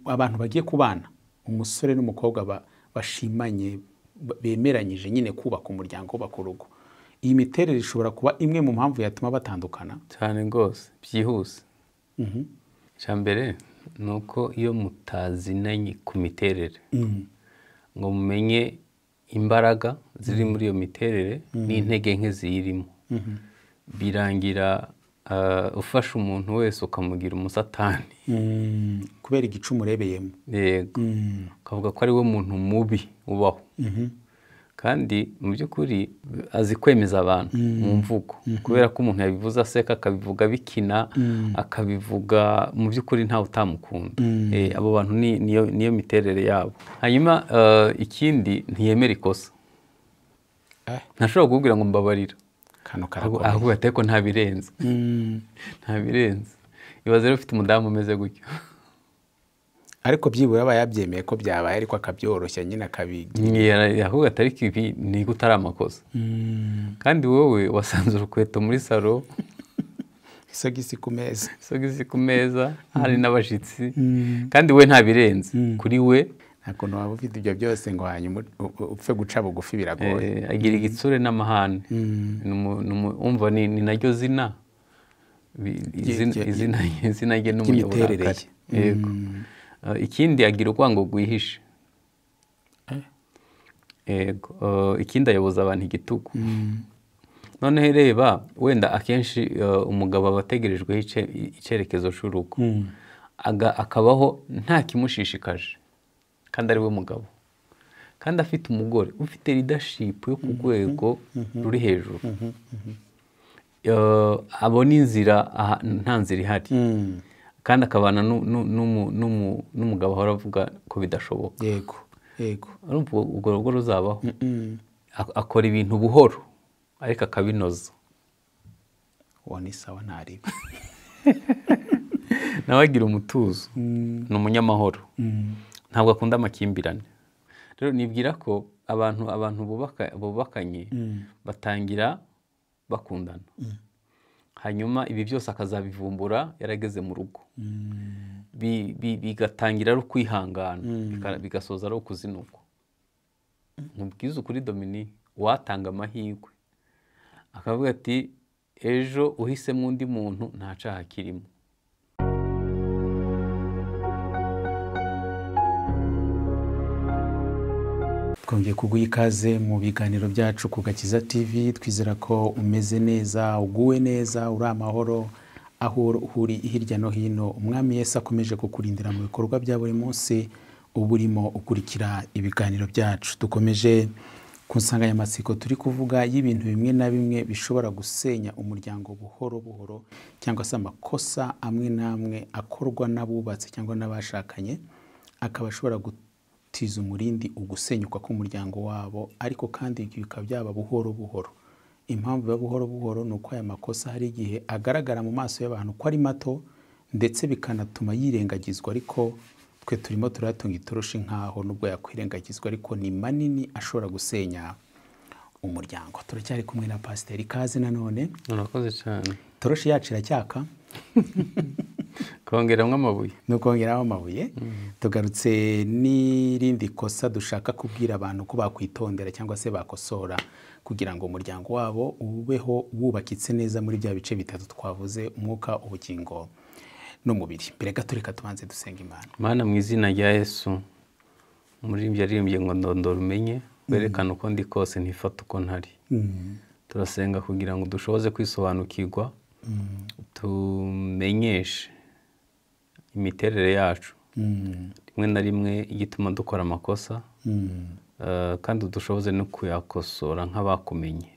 abantu bagiye kubana, umusore n'umukobwa bashimanye, bemeranyije nyine kubaka umuryango, kubaka urugo, iyi miterere ishobora kuba imwe mu mpamvu yatuma batandukana cyane rwose byihuse. icya mbere ni uko iyo mutazinanye ku miterere ngo mumenye imbaraga ziri muri iyo miterere n'intege nke ziyirimo, birangira ufasha umuntu wese ukamugira umusatani kubera igice umurebeyemo. Yego, ukavuga ko ari we muntu mubi ubaho. Kandi mu by'ukuri azi kwemeza abantu mu mvugo, kubera ko umuntu yabivuze aseka, akabivuga bikina, akabivuga mu by'ukuri ntawe utamukunda. Abo bantu niyo miterere yabo. Hanyuma ikindi, ntiyemera ikosa. Ntashobora kukubwira ngo mbabarira, ahubwo atari ko ntabirenze. Ntabirenze. Ibaze rero ufite umudamu umeze gutyo, ariko byibura aba yabyemeye ko byabaye, ariko akabyoroshya nyine akabigira. Ahubwo atari ko ibi ni utari amakosa. Kandi wowe wasanze urukweto muri salo, isogisi ku meza, isogisi ku meza, hari n'abashyitsi, kandi we ntabirenze. Kuri we ntabwo waba ufite ibyo byose ngo hanyuma upfe guca bugufi, biragoye. Agira igitsure n'amahane. Umva ni naryo zina, izina rye n'umunyaburakari. Yego. Ikindi, agira urwango rwihishe. Yego. Ikindi, ayoboza abantu igitugu. Noneho reba, wenda akenshi umugabo aba ategerejweho icyerekezo cy'urugo, akabaho nta kimushishikaje, kandi ari we mugabo, kandi afite umugore ufite leadership yo ku rwego ruri hejuru, abona inzira nta nzira ihari, kandi akabana n'umugabo ahora avuga ko bidashoboka. Yego, yego. Urwo rugo ruzabaho. Akora ibintu buhoro ariko akabinoza. Uwo ni sawa, ntaribi. Nawe agira umutuzo, ni umunyamahoro, ntabwo akunda amakimbirane. Rero nibwira ko abantu bubakanye batangira bakundana, hanyuma ibi byose akazabivumbura yarageze mu rugo, bigatangira ari ukwihangana, bigasoza ari ukuzinukwa. Mubwiza ukuri Dominique, watanga amahirwe akavuga ati ejo uhisemo undi muntu nta cyaha kirimo. Twongeye kuguha ikaze mu biganiro byacu ku Gakiza TV. Twizera ko umeze neza, uguwe neza, uri amahoro aho uri hirya no hino. Umwami Yesu akomeje kukurindira mu bikorwa bya buri munsi uba urimo ukurikira ibiganiro byacu. Dukomeje ku nsanganyamatsiko turi kuvuga y'ibintu bimwe na bimwe bishobora gusenya umuryango buhoro buhoro, cyangwa se amakosa amwe n'amwe akorwa n'abubatse cyangwa n'abashakanye, akaba ashobora gutiza umurindi ugusenyuka k'umuryango wabo, ariko kandi bikaba byaba buhoro buhoro. Impamvu biba buhoro buhoro ni uko aya makosa hari igihe agaragara mu maso y'abantu ko ari mato, ndetse bikanatuma yirengagizwa, ariko twe turimo turatunga itoroshi nkaho nubwo yakwirengagizwa ariko ni manini, ashobora gusenya umuryango. Turacyari kumwe na Pasiteri. Ikaze nanone. Murakoze cyane. Toroshi yacu iracyaka kongeramo amabuye. No kongeraho amabuye. Tugarutse n'irindi kosa dushaka kubwira abantu ko bakwitondera cyangwa se bakosora kugira ngo umuryango wabo ubeho wubakitse neza muri bya bice bitatu twavuze: umwuka, ubugingo n'umubiri. Mbere gato reka tubanze dusenga Imana. Mana, mu izina rya Yesu, umuririmbyi yaririmbye ngo ndondora umenye, werekana uko ndi kose, ntifata uko ntari. Turasenga kugira ngo dushoboze kwisobanukirwa, tumenyeshe imiterere yacu, rimwe na rimwe igituma dukora amakosa, kandi dushoboze no kuyakosora nk'abakumenye.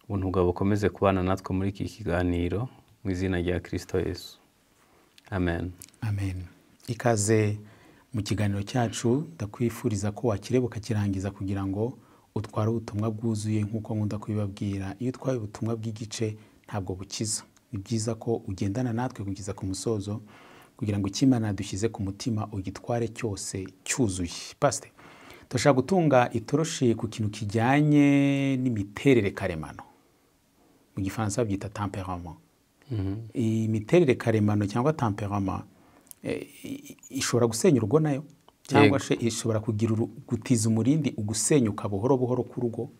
Ubuntu bwawe bukomeze kubana natwe muri iki kiganiro, mu izina rya Kristo Yesu. Amen. Amen. Ikaze mu kiganiro cyacu. Ndakwifuriza ko wakirebuka ukakirangiza kugira ngo utware ubutumwa bwuzuye nk'uko nkunda kubibabwira. Iyo utwaye ubutumwa bw'igice ntabwo bukiza. Ni byiza ko ugendana natwe kugeza ku musozo kugira ngo icyo Imana yadushyize ku mutima ugitware cyose cyuzuye. Pastor, turashaka gutunga itoroshi ku kintu kijyanye n'imiterere karemano. Mu Gifaransa byita temperament. Imiterere karemano cyangwa temperament ishobora gusenya urugo nayo cyangwa se ishobora gutiza umurindi ugusenyuka buhoro buhoro k'urugo.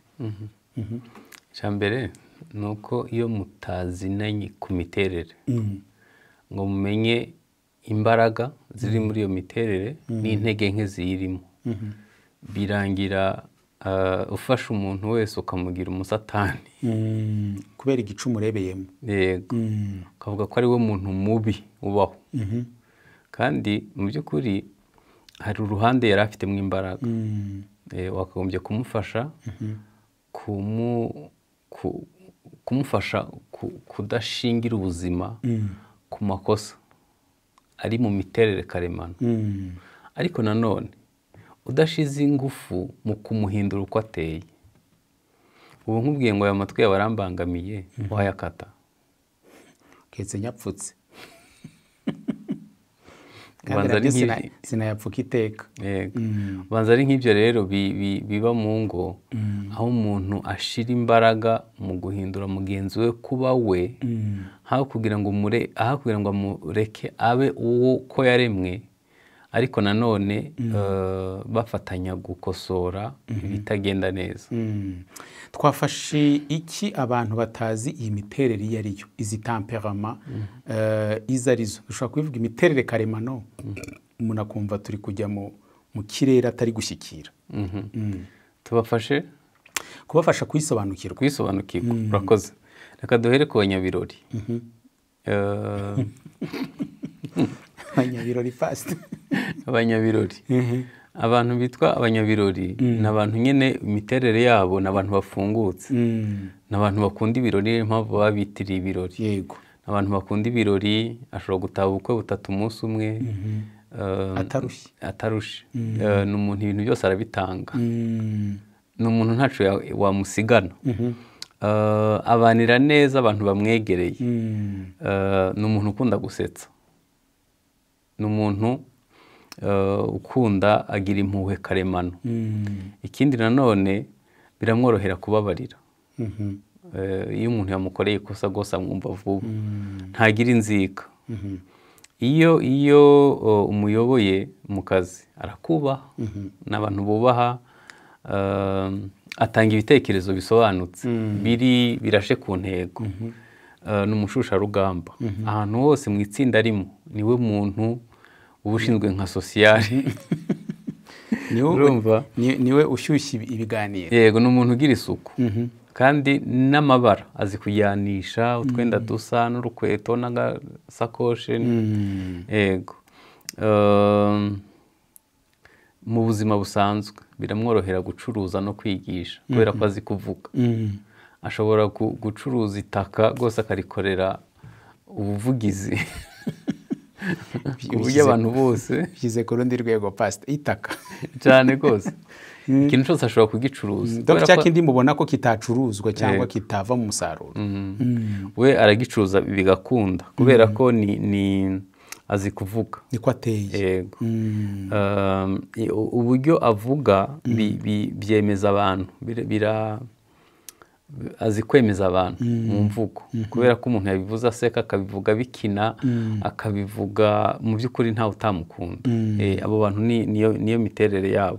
icya mbere ni uko iyo mutazinanye ku miterere ngo mumenye imbaraga ziri muri iyo miterere n'intege nke ziyirimo, birangira ufasha umuntu wese ukamugira umusatani kubera igice umurebeyemo. yego, ukavuga ko ari we muntu mubi ubaho, kandi mu by'ukuri hari uruhande yari afitemo imbaraga, wakagombye kumufasha kumufasha kudashingira ubuzima ku makosa ari mu miterere karemano, ariko nanone udashize ingufu mu kumuhindura uko ateye. ubu nkubwiye ngo aya matwi yawe arambangamiye, wayakata ketse nyapfutse sinayapfuka iteka. ubanza ari nk'ibyo rero biba mu ngo, aho umuntu ashira imbaraga mu guhindura mugenzi we kuba we, aho kugira ngo amureke abe uko yaremwe, ariko nanone bafatanya gukosora ibitagenda neza. Twafashe iki abantu batazi iyi miterere iyo ari yo, izi temperament izo arizo? Dushobora kubivuga imiterere karemano, umuntu akumva turi kujya mu kirere atari gushyikira. Tubafashe kubafasha kuyisobanukirwa. Urakoze. Reka duhere ku banyabirori. Abanyabirori fast. Abanyabirori, abantu bitwa abanyabirori ni abantu nyine imiterere yabo ni abantu bafungutse, ni abantu bakunda ibirori, niyo mpamvu babitiriye ibirori. Yego, ni abantu bakunda ibirori, ashobora gutaha ubukwe butatu umunsi umwe atarushye. Ni umuntu ibintu byose arabitanga, ni umuntu ntacu wamusigana, abanira neza abantu bamwegereye, ni umuntu ukunda gusetsa, ni umuntu ukunda agira impuhwe karemano. Ikindi nanone biramworohera kubabarira. Iyo umuntu yamukoreye ikosa rwose amwumva vuba, ntagira inzika. Iyo umuyoboye mu kazi arakubaha, n'abantu bubaha, atanga ibitekerezo bisobanutse, birashe ku ntego. Ni umushusharugamba, ahantu hose mu itsinda arimo niwe muntu uba ushinzwe nka sosiyali. niwe ushyushya ibiganiro. Yego, ni umuntu ugira isuku, kandi n'amabara azi kujyanisha, utwenda dusa n'urukweto n'agasakoshi. Yego, mu buzima busanzwe biramworohera gucuruza no kwigisha kubera ko azi kuvuga. Ashobora gucuruza itaka rwose akarikorera ubuvugizi ku buryo abantu bose bishyize ku rundi rwego. Pastor, itaka cyane rwose, ikintu cyose ashobora kugicuruza. Dore cya kindi mubona ko kitacuruzwa cyangwa kitava mu musaruro, we aragicuruza bigakunda kubera ko ni azi kuvuga, niko ateye. Yego, uburyo avuga byemeza abantu, azi kwemeza abantu mu mvugo, kubera ko umuntu yabivuze aseka, akabivuga bikina, akabivuga mu by'ukuri ntawe utamukunda. Abo bantu niyo miterere yabo.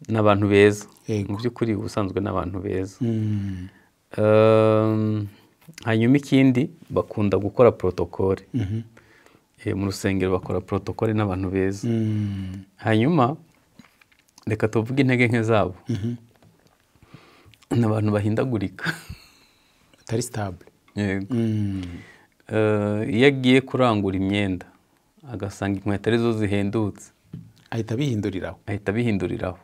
Ni abantu beza, mu by'ukuri ubusanzwe ni abantu beza. Hanyuma ikindi, bakunda gukora protokole. Mu rusengero bakora protokole n'abantu beza. Hanyuma reka tuvuge intege nke zabo. Ni abantu bahindagurika, batari stable. Yego, iyo agiye kurangura imyenda agasanga inkweto arizo zihendutse, ahita abihinduriraho.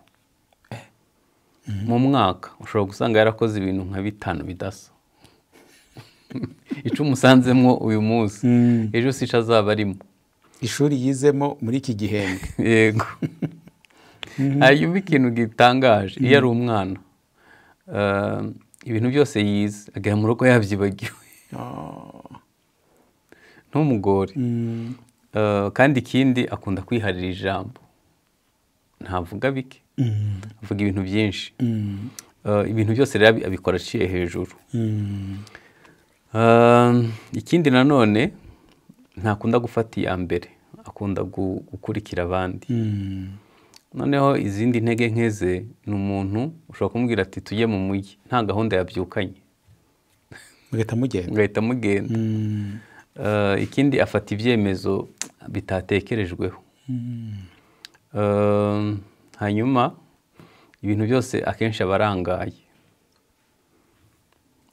Mu mwaka ushobora gusanga yarakoze ibintu nka 5 bidasa. Icyo umusanzemo uyu munsi, ejo si cyo azaba arimo. Ishuri yizemo muri iki gihembwe. Yego. Hanyuma ikintu gitangaje, iyo ari umwana, ibintu byose yize agera mu rugo yabyibagiwe. Ntumugore. Kandi ikindi, akunda kwiharira ijambo, ntavuga bike, avuga ibintu byinshi. Ibintu byose rero abikora aciye hejuru. Ikindi nanone ntakunda gufata iya mbere, akunda gukurikira abandi. Noneho izindi ntege nkeze ni umuntu ushobora kumubwira ati tujye mu mujyi, nta gahunda yabyukanye, mugahita mugenda. Ikindi afata ibyemezo bitatekerejweho. Hanyuma ibintu byose akenshi aba arangaye.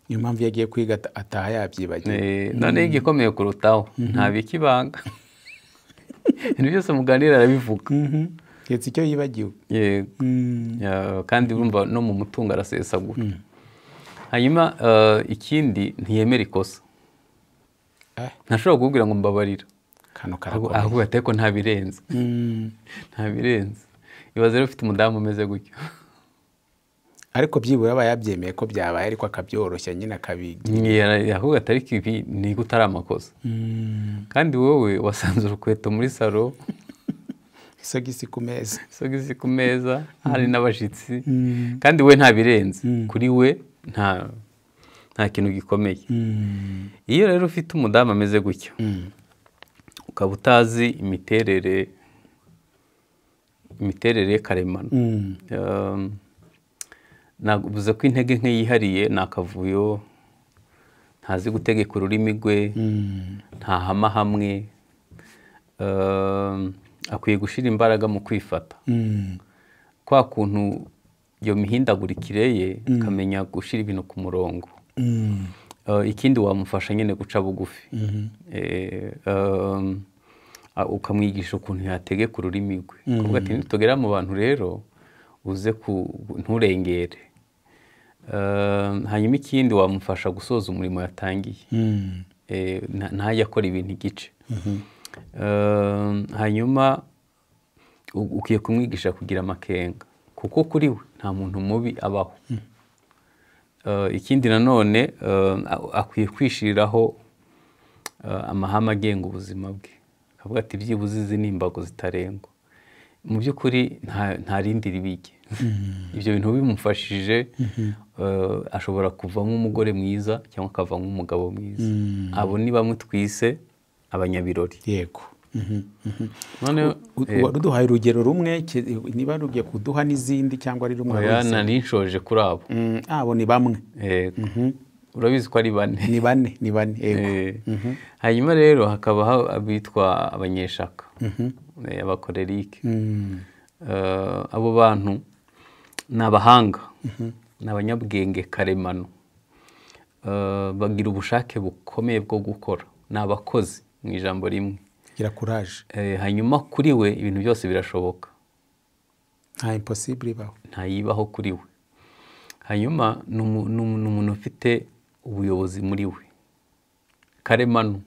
Niyo mpamvu iyo agiye kwiga ataha yabyibagiwe. Noneho igikomeye kurutaho ntabika ibanga. Ibintu byose muganira arabivuga. Yetse icyo yibagiwe. Yego. Kandi urumva no mu mutungo arasesagura. Hanyuma ikindi ntiyemera ikosa. Ntashobora kukubwira ngo mbabarira. Ahubwo ateko ntabirenze. Ntabirenze. Ibaze rero ufite umudamu umeze gutyo. Ariko byibura aba yabyemeye ko byabaye ariko akabyoroshya nyine akabigira. Ahubwo atari ibi ni utari amakosa. Kandi wowe wasanze urukweto muri salo, isogisi ku meza, hari n'abashitsi, kandi we ntabirenze. Kuri we nta kintu gikomeye. Iyo rero ufite umudamu ameze gutyo, ukaba utazi imiterere karemano, navuze ko intege nke yihariye ni akavuyo, ntazi gutegeka ururimi rwe, ntahama hamwe, akwiye gushyira imbaraga mu kwifata. Kwa kuntu iyo mihindagurikire ye akamenya gushyira ibintu ku murongo. Ikindi wamufasha nyine guca bugufi, ukamwigisha ukuntu yategeka ururimi rwe. Kuvuga ati nitugera mu bantu rero uze nturengere. Hanyuma ikindi wamufasha gusoza umurimo yatangiye, ntajye akora ibintu igice. Hanyuma ukwiye kumwigisha kugira amakenga, kuko kuri we nta muntu mubi abaho. Ikindi nanone akwiye kwishiriraho amahame agenga ubuzima bwe, akavuga ati byibuze izi ni imbago zitarengwa. Mu by'ukuri nta rindi ribige. Ibyo bintu bimufashije ashobora kuvamo umugore mwiza cyangwa akavamo umugabo mwiza. Abo ni bamwe twise abanyabirori. Yego. Waduhaye urugero rumwe, niba rugiye kuduha n'izindi cyangwa ari rumwe? Nari nshoje kuri abo. Abo ni bamwe. Urabizi ko ari bane. Ni bane. Yego. Hanyuma rero hakabaho abitwa abanyeshaka, abakorerike. Abo bantu ni abahanga, ni abanyabwenge karemano, bagira ubushake bukomeye bwo gukora, ni abakozi mu ijambo rimwe. Gira courage. Hanyuma kuri we ibintu byose birashoboka, nta impossible ibaho, ntayibaho kuri we. Hanyuma ni umuntu ufite ubuyobozi muri we karemano.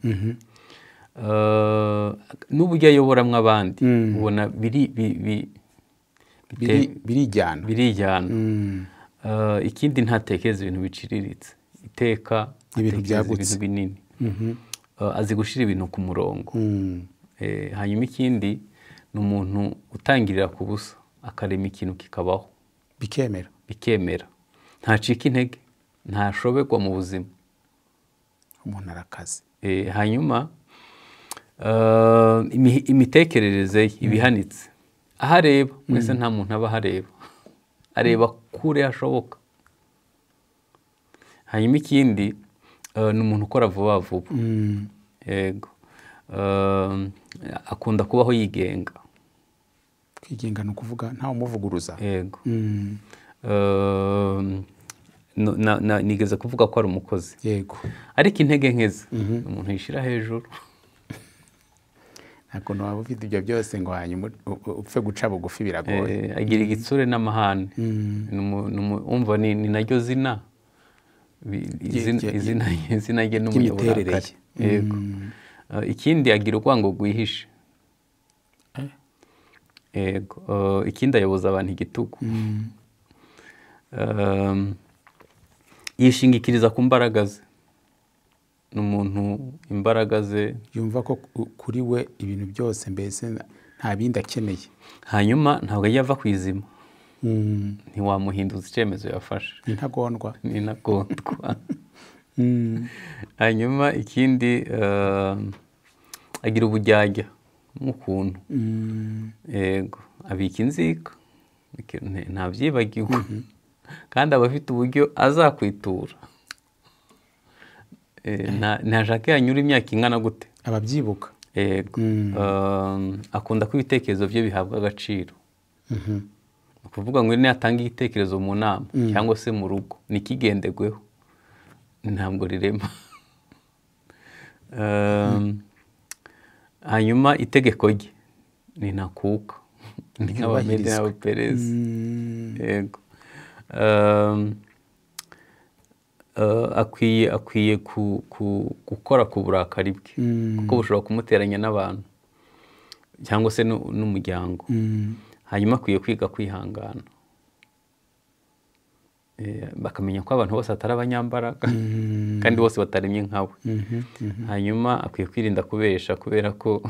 N'uburyo ayoboramo abandi ubona birijyana. Ikindi ntatekereza ibintu biciriritse, iteka atekereza ibintu binini. Azi gushyira ibintu ku murongo. Hanyuma ikindi ni umuntu utangirira ku busa akarema ikintu kikabaho bikemera. Ntacika intege, ntashoberwa mu buzima. Umuntu arakaze. Hanyuma imitekerereze ye ibihanitse, aho areba mwese nta muntu aba ahareba, areba kure hashoboka. Hanyuma ikindi ni umuntu ukora vuba vuba. Yego. Akunda kubaho yigenga. Kwigenga ni ukuvuga ntawe umuvuguruza. Yego. Nigeze kuvuga ko ari umukozi. Yego. Ariko intege nkeze umuntu yishyira hejuru. Ntabwo waba ufite ibyo byose ngo hanyuma upfe guca bugufi, biragoye. Agira igitsure n'amahane. Umva ni naryo zina. Izina rye n'umuyobozi. Yego. Ikindi agira urwango rwihishe. Yego. Ikindi ayoboza abantu igitugu. Yishingikiriza ku mbaraga ze. Ni umuntu imbaraga ze yumva ko kuri we ibintu byose mbese nta bindi akeneye. Hanyuma ntabwo ajya ava ku izima. Ntiwamuhinduza icyemezo yafashe. Ni intagondwa. Hanyuma ikindi agira ubujyajya nk'ukuntu. Yego, abika inzika ntabyibagiwe, kandi aba afite uburyo azakwitura. Ntashaka yanyura imyaka ingana gute, ababyibuka. yego. Akunda ko ibitekerezo bye bihabwa agaciro. Ukuvuga ngo niyatanga igitekerezo mu nama cyangwa se mu rugo nikigendegweho, ntabwo rirema. Hanyuma itegeko rye ni ntakuka, ni nk'abamede n'abaperezi. Yego. Akwiye gukora ku burakari bwe, kuko bushobora kumuteranya n'abantu cyangwa se n'umuryango. Hanyuma akwiye kwiga kwihangana, bakamenya ko abantu bose atari abanyambaraga kandi bose bataremye nkawe. Hanyuma akwiye kwirinda kubesha, kubera ko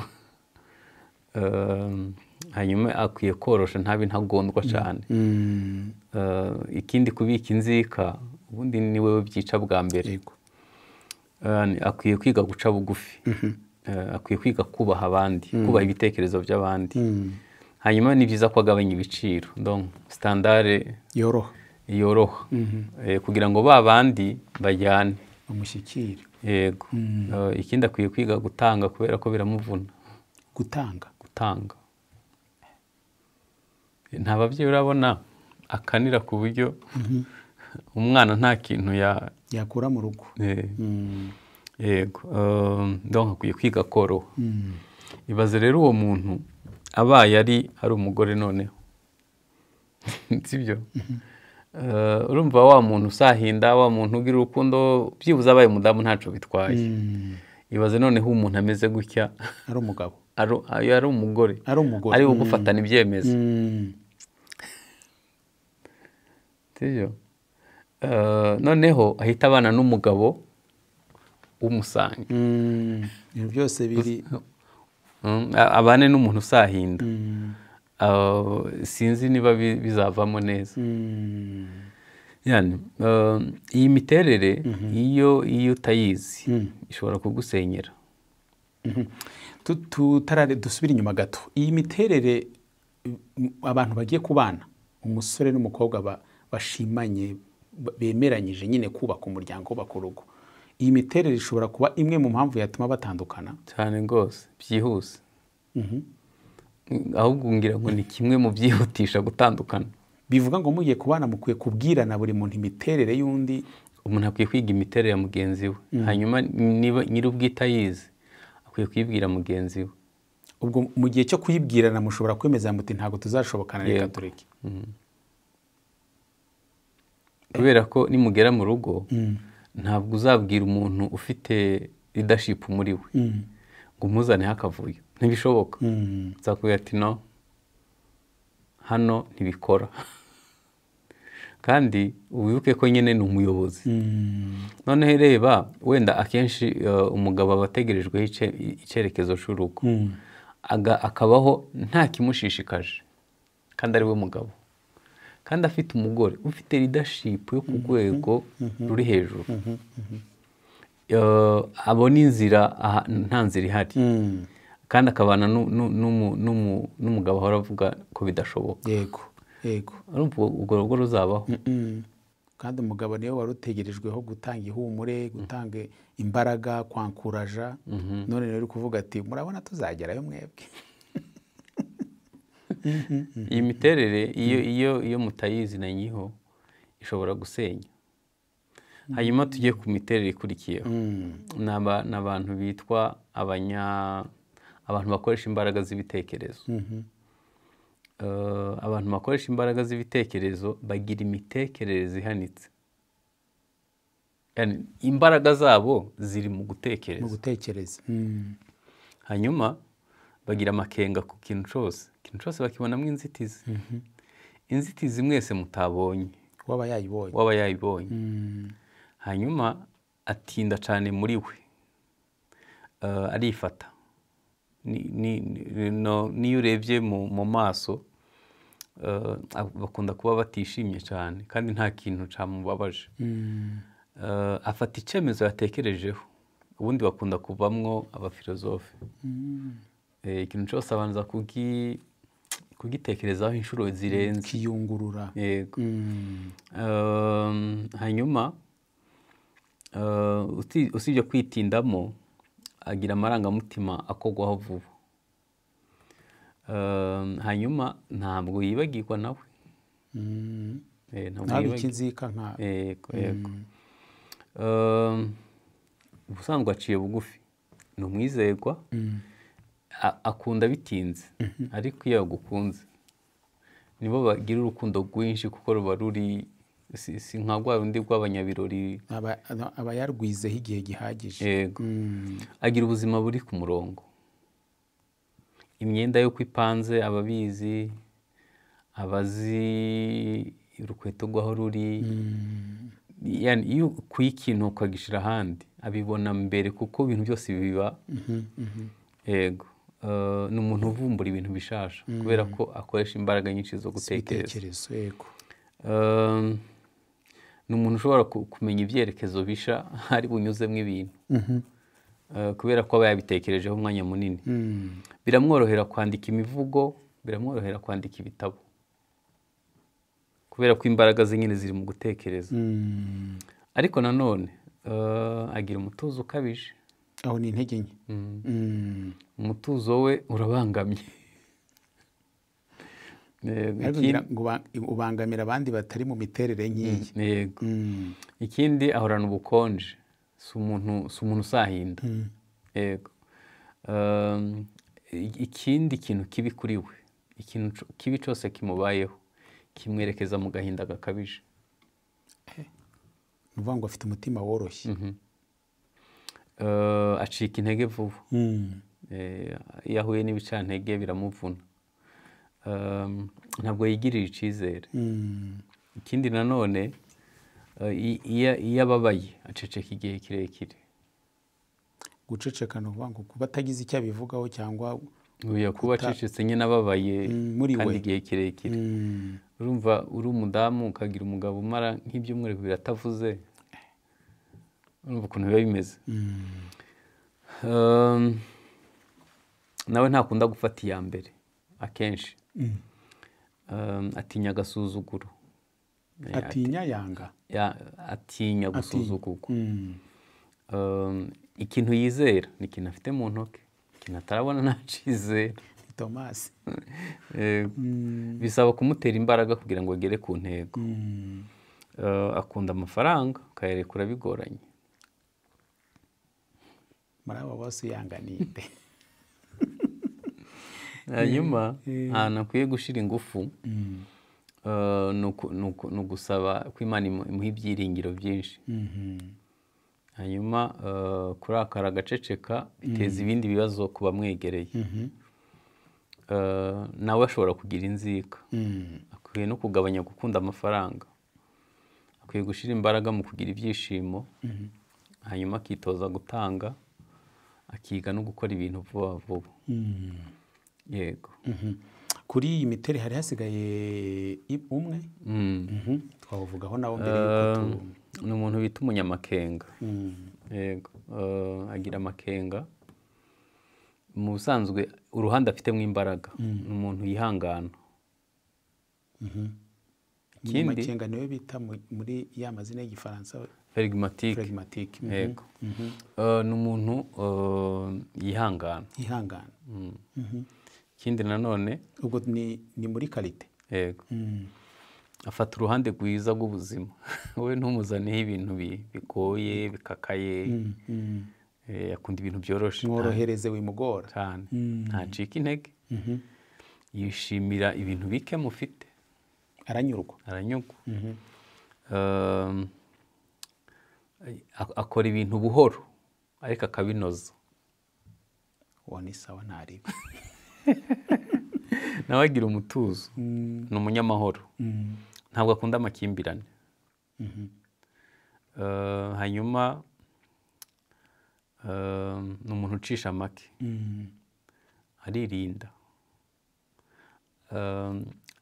hanyuma akwiye korosha ntabe ntagondwa cyane. Ikindi, kubika inzika ubundi ni wewe byica bwa mbere. Akwiye kwiga guca bugufi, akwiye kwiga kubaha abandi, kubaha ibitekerezo by'abandi. Hanyuma ni byiza ko agabanya ibiciro, donc standard yoroha, kugira ngo ba bandi bajyane bamushyikire. Yego. Ikindi, akwiye kwiga gutanga, kubera ko biramuvuna gutanga. Nta babyeyi urabona akanira ku buryo umwana nta kintu yakura mu rugo. Yego. Donc akwiye kwiga koroha. Ibaze rero uwo muntu abaye ari umugore noneho, sibyo? Urumva wa muntu usahinda, wa muntu ugira urukundo, byibuze abaye umudamu ntaco bitwaye. Ibaze noneho umuntu ameze gutya, ari umugabo, ari umugore, ari gufatana ibyemezo, sibyo? Noneho ahita abana n'umugabo w'umusange. Ibintu byose biri, abane n'umuntu usahinda. Sinzi niba bizavamo neza. Yani iyi miterere iyo utayizi ishobora kugusenyera. Dusubire inyuma gato. Iyi miterere abantu bagiye kubana, umusore n'umukobwa bashimanye, bemeranyije nyine kubaka umuryango, kubaka urugo, iyi miterere ishobora kuba imwe mu mpamvu yatuma batandukana cyane rwose, byihuse. Ahubwo ngira ngo ni kimwe mu byihutisha gutandukana. Bivuga ngo mugiye kubana mukwiye kubwirana buri muntu imiterere y'undi. Umuntu akwiye kwiga imiterere ya mugenzi we. Hanyuma niba nyir'ubwite ayizi, akwiye kuyibwira mugenzi we. Ubwo mu gihe cyo kuyibwirana mushobora kwemeza muti ntabwo tuzashobokana, reka tureke. Kubera ko nimugera mu rugo, ntabwo uzabwira umuntu ufite leadership muri we ngo umuzaneho akavuyo. Ntibishoboka. Nzakubwira ati no, hano ntibikora. Kandi wibuke ko nyine ni umuyobozi. Noneho reba, wenda akenshi umugabo aba ategerejweho icyerekezo cy'urugo, akabaho nta kimushishikaje, kandi ari we mugabo, kandi afite umugore ufite leadership yo ku rwego ruri hejuru. Abona inzira, nta nzira ihari, kandi akabana n'umugabo ahora avuga ko bidashoboka. Yego. Urwo rugo ruzabaho. Kandi umugabo niwe wari utegerejweho gutanga ihumure, gutanga imbaraga, kwankuraja. None rero uri kuvuga ati murabona tuzagerayo mwebwe. Iyi miterere iyo mutayizi na nyiho ishobora gusenya. Hanyuma tujye ku miterere ikurikiyeho. Ni abantu bitwa abantu bakoresha imbaraga z'ibitekerezo. Abantu bakoresha imbaraga z'ibitekerezo bagira imitekerereze ihanitse. Yani imbaraga zabo ziri mu gutekereza. Hanyuma bagira amakenga ku kintu cyose. Ikintu cyose bakibonamo inzitizi. Inzitizi mwese mutabonye, waba yayibonye. Hanyuma atinda cyane muri we, arifata. Niyo urebye mu maso, bakunda kuba batishimye cyane, kandi nta kintu cyamubabaje. Afata icyemezo yatekerejeho, ubundi bakunda kuvamwo abafilozofe. Ikintu cyose abanza kugitekerezaho inshuro zirenze, kiyungurura. yego. Hanyuma usibye kwitindamo, agira amarangamutima akogwaho vuba. Hanyuma ntabwo yibagirwa nawe. ntabwo ikizika nka yego. Ubusanzwe aciye bugufi, ni umwizerwa, akunda bitinze, ariko iyo agukunze nibo bagira urukundo rwinshi, kuko ruba ruri si nka rwa rundi rw'abanyabirori, aba yarwizeho igihe gihagije. yego. Agira ubuzima buri ku murongo, imyenda yo kwipanze ababizi, abazi urukweto rwaho ruri, iyo ukuye ikintu ukagishyira ahandi abibona mbere, kuko ibintu byose biba, yego. Ni umuntu uvumbura ibintu bishasha, kubera ko akoresha imbaraga nyinshi zo gutekereza. Yego. Ni umuntu ushobora kumenya ibyerekezo bisha hari bunyuzemo ibintu, kubera ko aba yabitekerejeho umwanya munini. Biramworohera kwandika imivugo, biramworohera kwandika ibitabo, kubera ko imbaraga ze nyine ziri mu gutekereza. Ariko nanone agira umutuzo ukabije. Aho ni intege nke. Umutuzo we urabangamye. Ubangamira abandi batari mu miterere nk'iyi. Yego. Ikindi, ahorana ubukonje, si umuntu usahinda. Yego. Ikindi kintu kibi kuri we, ikintu kibi cyose kimubayeho kimwerekeza mu gahinda gakabije. Ni ukuvuga ngo afite umutima woroshye. Acika intege vuba. Iyo ahuye n'ibicantege biramuvuna. Ntabwo yigirira icyizere. Ikindi nanone, iyo ababaye aceceka igihe kirekire. Guceceka ni ukuvuga ngo kuba atagize icyo abivugaho, cyangwa kuba acecetse nyine ababaye kandi igihe kirekire. Urumva uri umudamu ukagira umugabo umara nk'ibyumweru bibiri atavuze, urumva ukuntu biba bimeze. Nawe ntakunda gufata iya mbere akenshi. Atinya agasuzuguro. Atinya yanga. Atinya gusuzugurwa. Ikintu yizera ni ikintu afite mu ntoki, ikintu atarabona ntacizera. Tomasi. Bisaba kumutera imbaraga kugira ngo agere ku ntego. Akunda amafaranga, akayarekura bigoranye. muri abo bose uyanganite. Hanyuma ahantu akwiye gushyira ingufu ni ugusaba ko Imana imuha ibyiringiro byinshi. Hanyuma kurakara agaceceka biteza ibindi bibazo ku bamwegereye. Nawe ashobora kugira inzika. Akwiye no kugabanya gukunda amafaranga. Akwiye gushyira imbaraga mu kugira ibyishimo. Hanyuma akitoza gutanga, akiga no gukora ibintu vuba vuba. Yego. Kuri iyi miterere hari hasigaye umwe twavugaho nawo mbere yuko ni umuntu bita umunyamakenga. Yego. Agira amakenga. Mu busanzwe uruhande afitemo imbaraga, ni umuntu yihangana. Umunyamakenga niwe bita muri ya mazina y'igifaransa phlegmatique. Yego. Ni umuntu yihangana. Yihangana. Ikindi nanone ubwo ni muri karite. Yego. Afata uruhande rwiza rw'ubuzima. We ntumuzaneho ibintu bigoye bikakaye. Akunda ibintu byoroshye. Mworohereze wimugora cyane. Ntacika intege. Yishimira ibintu bike mufite. Aranyurwa. Akora ibintu buhoro ariko akabinoza. Uwo ni sawa ntaribi. Nawe agira umutuzo. Ni umunyamahoro. Ntabwo akunda amakimbirane. Hanyuma ni umuntu ucisha make. Aririnda.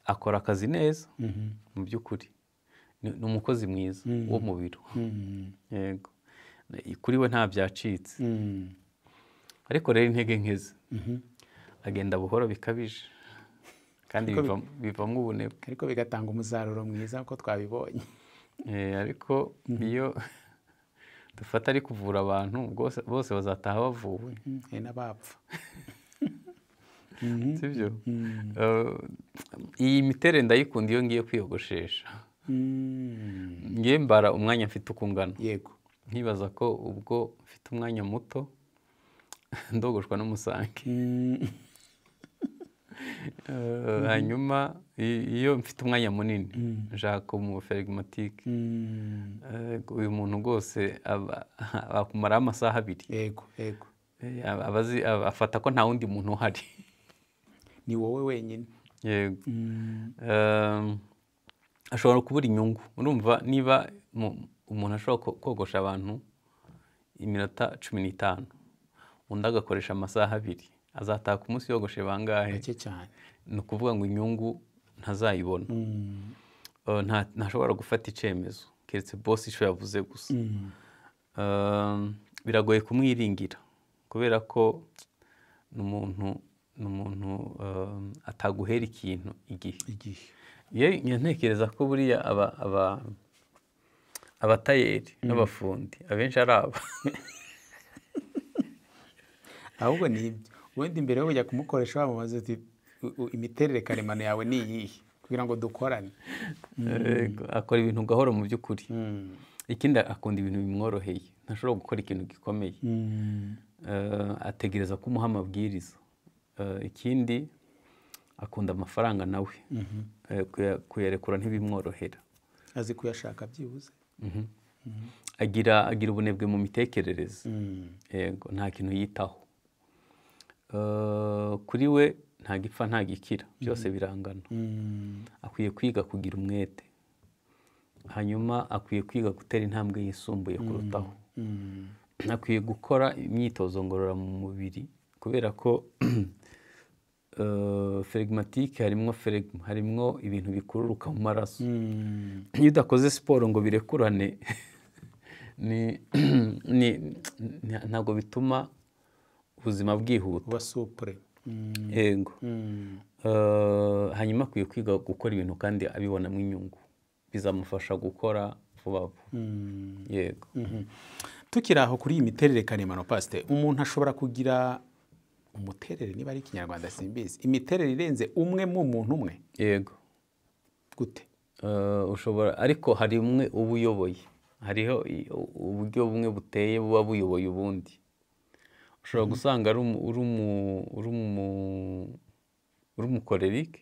Akora akazi neza mu by'ukuri. Ni umukozi mwiza wo mu biro. Yego. kuri we nta byacitse ariko rero intege nkeze agenda buhoro bikabije kandi bivamo ubunebwe ariko bigatanga umusaruro mwiza uko twabibonye. ariko iyo dufata ari kuvura abantu bose bazataha bavuwe n'abapfa. sibyo? Iyi miterere ndayikunda iyo ngiye kwiyogoshesha. ngiye mbara umwanya mfite uko ungana. Yego. nkibaza ko ubwo mfite umwanya muto ndogoshwa n'umusange. hanyuma iyo mfite umwanya munini nshaka umuferigmatike. uyu muntu rwose akumaraho amasaha 2. Yego, yego. afata ko nta wundi muntu uhari. Ni wowe wenyine. Yego. ashobora kubura inyungu. urumva niba umuntu ashobora kogosha abantu iminota 15 undi agakoresha amasaha 2 azataha ku munsi yogoshe bangahe? Bake cyane. ni ukuvuga ngo inyungu ntazayibona. ntashobora gufata icyemezo keretse boss icyo yavuze gusa. biragoye kumwiringira kubera ko n'umuntu ataguhera ikintu igihe. ntekereza ko buriya abatayeri n'abafundi abenshi ari aba. ahubwo ni ibyo wenda imbere yo kujya kumukoresha wamubaza uti imiterere karemano yawe ni iyihe kugira ngo dukorane. akora ibintu gahoro mu by'ukuri. ikindi akunda ibintu bimworoheye. ntashobora gukora ikintu gikomeye. ategereza kumuha amabwiriza. ikindi akunda amafaranga nawe. kuyarekura ntibimworohera. azi kuyashaka byibuze. agira ubunebwe mu mitekerereze. yego nta kintu yitaho. kuri we nta gipfa nta gikira byose birangana. akwiye kwiga kugira umwete. hanyuma akwiye kwiga gutera intambwe yisumbuye kurutaho. akwiye gukora imyitozo ngororamubiri kubera ko ferigmatike harimo ibintu bikururuka mu maraso. iyo udakoze siporo ngo birekurane ntabwo bituma ubuzima bwihuta. uba supure. yego. hanyuma akwiye kwiga gukora ibintu kandi abibonamo inyungu bizamufasha gukora vuba vuba. yego. tukiri aho kuri iyi miterere karemano pasite, umuntu ashobora kugira umuterere niba ari ikinyarwanda simbizi, imiterere irenze umwe mu muntu umwe. yego. gute? ushobora ariko hari umwe uba uyoboye. hariho uburyo bumwe buteye buba buyoboye ubundi. ushobora gusanga uri umukorerike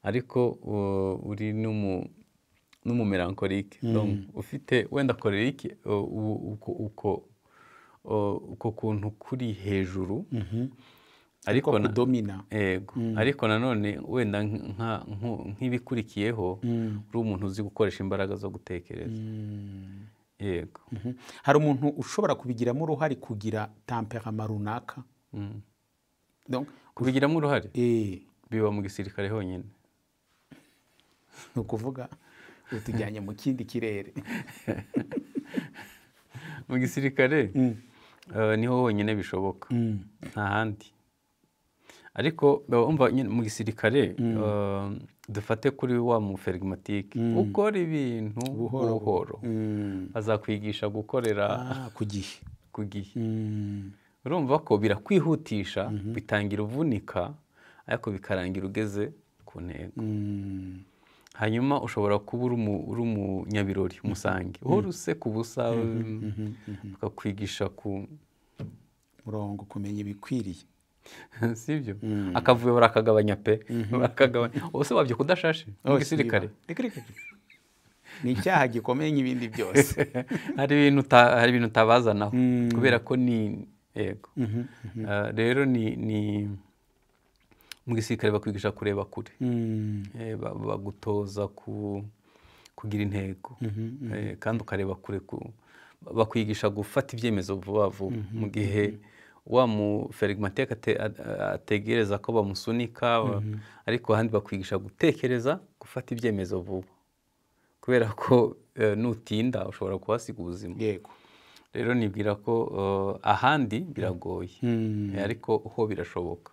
ariko uri n'umumelankolike. ufite wenda korerike uko kuntu kuri hejuru ariko kudomina. yego. ariko nanone wenda nk'ibikurikiyeho uri umuntu uzi gukoresha imbaraga zo gutekereza. yego. hari umuntu ushobora kubigiramo uruhare kugira temperament runaka. kubigiramo uruhare biba mu gisirikare honyine. ni ukuvuga utujyanye mu kindi kirere. mu gisirikare niho honyine bishoboka. nta handi. ariko mu gisirikare dufate kuri wa muferigmatike ukora ibintu buhoro. azakwigisha gukorera ku gihe. urumva ko birakwihutisha bitangira uvunika ariko bikarangira ugeze ku ntego. hanyuma ushobora kuba uri umunyabirori umusange uhora useka ubusa bakakwigisha ku murongo kumenya ibikwiriye. sibyo? akavuyo barakagabanya pe. ubuse wabyo kudashashe mu gisirikare. ni icyaha gikomeye nk'ibindi byose. hari ibintu utabazanaho kubera ko ni yego. rero ni mu gisirikare bakwigisha kureba kure. bagutoza kugira intego kandi ukareba kure. bakwigisha gufata ibyemezo vuba vuba mu gihe wa muferigmatike ategereza ko bamusunika. ariko ahandi bakwigisha gutekereza gufata ibyemezo vuba kubera ko nutinda ushobora kuhasiga ubuzima. yego. rero nibwira ko ahandi biragoye ariko ho birashoboka.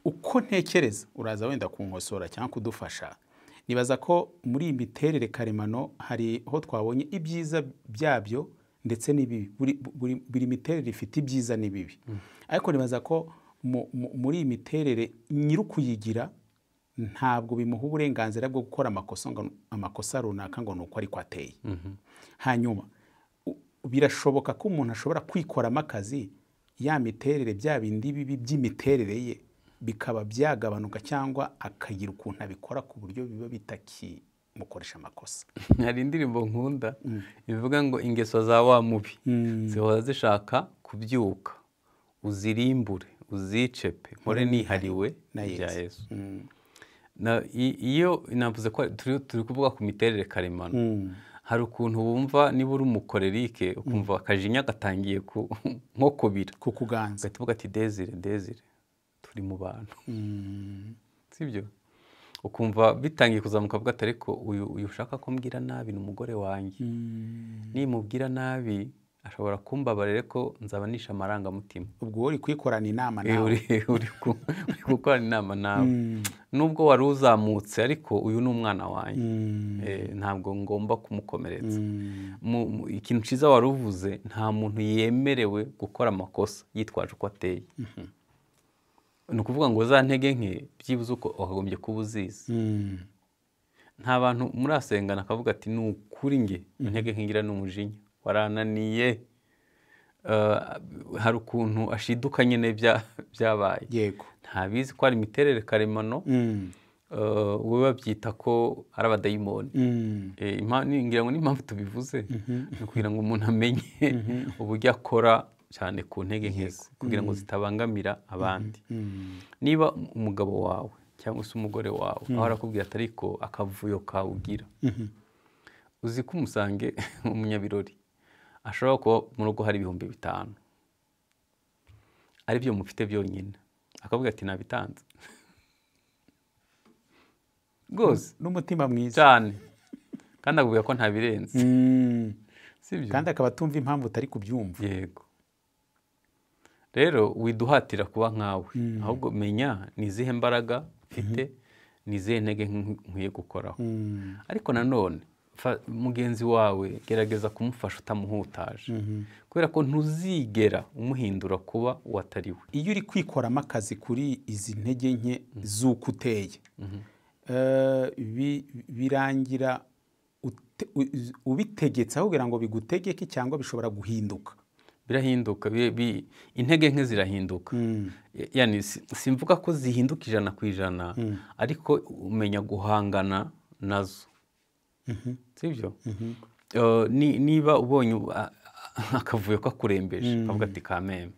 Uko ntekereza uraza wenda kunkosora cyangwa kudufasha, nibaza ko muri iyi miterere karemano hari aho twabonye ibyiza byabyo ndetse n'ibibi. Buri miterere ifite ibyiza n'ibibi, ariko nibaza ko muri iyi miterere nyir'ukuyigira ntabwo bimuha uburenganzira bwo gukora amakosa runaka ngo ni uko ariko ateye. Hanyuma birashoboka ko umuntu ashobora kwikoramo akazi, ya miterere bya bindi bibi by'imiterere ye bikaba byagabanuka cyangwa akagira ukuntu abikora ku buryo biba bitakimukoresha amakosa. Hari indirimbo nkunda ivuga ngo ingeso za wa mubi zihora zishaka kubyuka, uzirimbure uzicepe mpore nihariwe bya Yesu. Iyo navuze ko turi kuvuga ku miterere karemano, hari ukuntu wumva niba uri umukorerike ukumva akajinya gatangiye nko kubira kukuganza, ugahita ati Desire turi mu bantu, sibyo? Ukumva bitangiye kuzamuka avuga ati ariko uyu ushaka ko mbwira nabi ni umugore wanjye, nimubwira nabi ashobora kumbabarira ko nzabanisha amarangamutima. Ubwo uri kwikorana inama nawe, uri gukorana inama nawe, nubwo wari uzamutse ariko uyu ni umwana wanjye, ntabwo ngomba kumukomeretsa. Ikintu cyiza wari uvuze, nta muntu yemerewe gukora amakosa yitwaje uko ateye. Ni ukuvuga ngo za ntege nke byibuze uko wakagombye kuba uzizi. Nta bantu murasengana akavuga ati ni ukuri nge intege nke ngira n'umujinya warananiye, hari ukuntu ashiduka nyine byabaye. Yego, ntabizi ko ari imiterere karemano, wowe babyita ko ari abadayimoni. Ngira ngo n'impamvu tubivuze ni ukugira ngo umuntu amenye uburyo akora cyane ku ntege nke kugira ngo zitabangamira abandi. Niba umugabo wawe cyangwa se umugore wawe aho arakubwira ati ariko akavuyo kawugira, uzi ko umusange umunyabirori ashobora kuba mu rugo hari 5,000 ari byo mufite byonyine, akavuga ati nabitanze rwose n'umutima mwiza cyane, kandi akubwira ko ntabirenze, sibyo? kandi akaba atumva impamvu utari kubyumva. Yego, rero widuhatira kuba nkawe, ahubwo menya ni izihe mbaraga mfite, ni izihe ntege nkwiye gukoraho. Ariko nanone mugenzi wawe gerageza kumufasha utamuhutaje, kubera ko ntuzigera umuhindura kuba uwatariwe. Iyo uri kwikoramo akazi kuri izi ntege nke z'uko uteye, birangira ubitegetse aho kugira ngo bigutegeke, cyangwa bishobora guhinduka? Birahinduka, intege nke zirahinduka. Yani simvuga ko zihinduka 100%, ariko umenya guhangana nazo, sibyo? Niba ubonye akavuyo kakurembeje kavuga ati kameme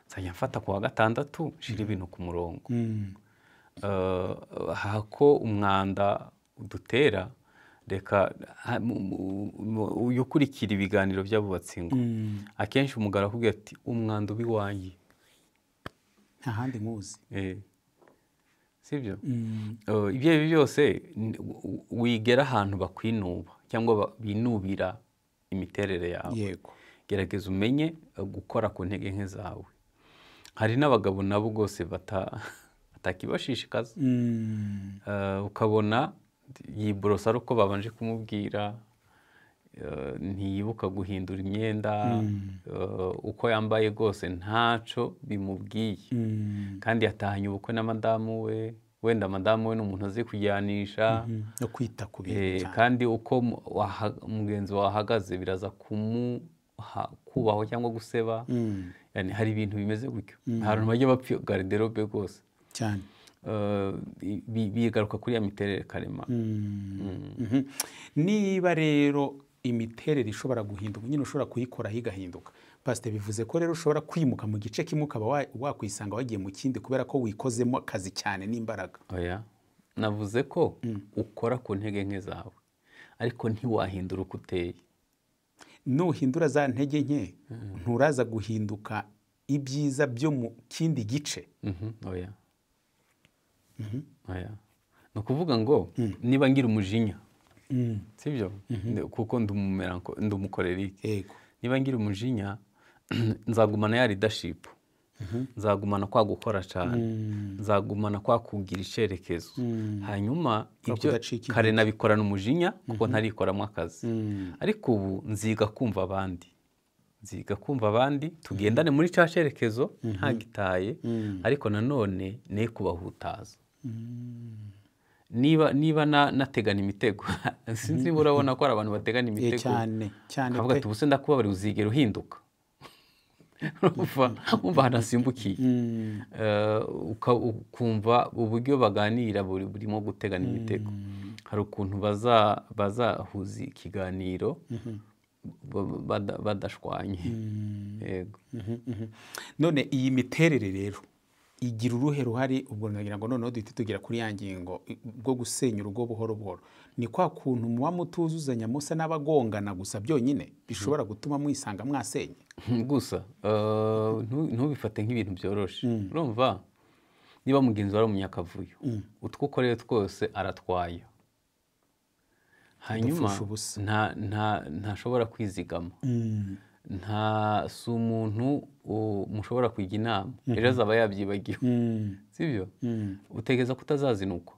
nzajya mfata ku wa gatandatu shira ibintu ku murongo, hako umwanda udutera, reka ukurikira ibiganiro by'abubatsi ngo akenshi umugabo akubwira ati umwanda ubi wanjye nta handi nkuzi, sibyo? Ibyo byose wigera ahantu bakwinuba cyangwa binubira imiterere yawe. Yego, gerageza umenye gukora ku ntege nke zawe. Hari n'abagabo nabo rwose batakibashishikaza, ukabona yiborosa ari uko babanje kumubwira, ntiyibuka guhindura imyenda, uko yambaye rwose ntaco bimubwiye, kandi yatahanye ubukwe na madamu we, wenda madamu we ni umuntu azi kujyanisha no kwita ku bintu, kandi uko mugenzi wahagaze biraza kubaho cyangwa guseba. Yani hari ibintu bimeze gutyo, abantu bajya bapfa garderobe rwose cyane, bigaruka kuri ya miterere karema. Niba rero imiterere ishobora guhinduka, nyine ushobora kuyikoraho igahinduka, Pastor, bivuze ko rero ushobora kwimuka mu gice kimwe ukaba wakwisanga wagiye mu kindi kubera ko wikozemo akazi cyane n'imbaraga. Oya, navuze ko ukora ku ntege nke zawe, ariko ntiwahindura uko uteye. Nuhindura za ntege nke nturaza guhinduka ibyiza byo mu kindi gice. Oya, oya, ni ukuvuga ngo niba ngira umujinya, sibyo? Kuko ndi umukorerike, niba ngira umujinya nzagumana ya leadership, nzagumana kwa gukora cyane, nzagumana kwa kugira icyerekezo, hanyuma ibyo kare nabikorana umujinya kuko ntarikoramo akazi, ariko ubu nziga kumva abandi tugendane muri cya cyerekezo ntagitaye, ariko nanone ne kubahutaza. Niba nategana imitego sinzi niba urabona ko hari abantu bategana imitego cyane kavuga ati ubuse ndakuba bari uzigera uhinduka umva hanasimbukiye, ukumva uburyo baganira burimo gutegana imitego. Hari ukuntu bazahuza ikiganiro badashwanye. Yego. None iyi miterere rero igira uruhe ruhari, ubwo nagira ngo noneho duhite tugera kuri ya ngingo bwo gusenya urugo buhoro buhoro. Ni kwa kuntu muba mutuzuzanya musa n'abagongana gusa byonyine bishobora gutuma mwisanga mwasenye gusa ntubifate nk'ibintu byoroshye. Urumva niba mugenzi wawe umunyakavuyo utwo ukoreye twose aratwaye, hanyuma ntashobora kwizigama, si umuntu mushobora kwiga inama, ejo azaba yabyibagiwe, sibyo? Utekereza ko utazazinukwa,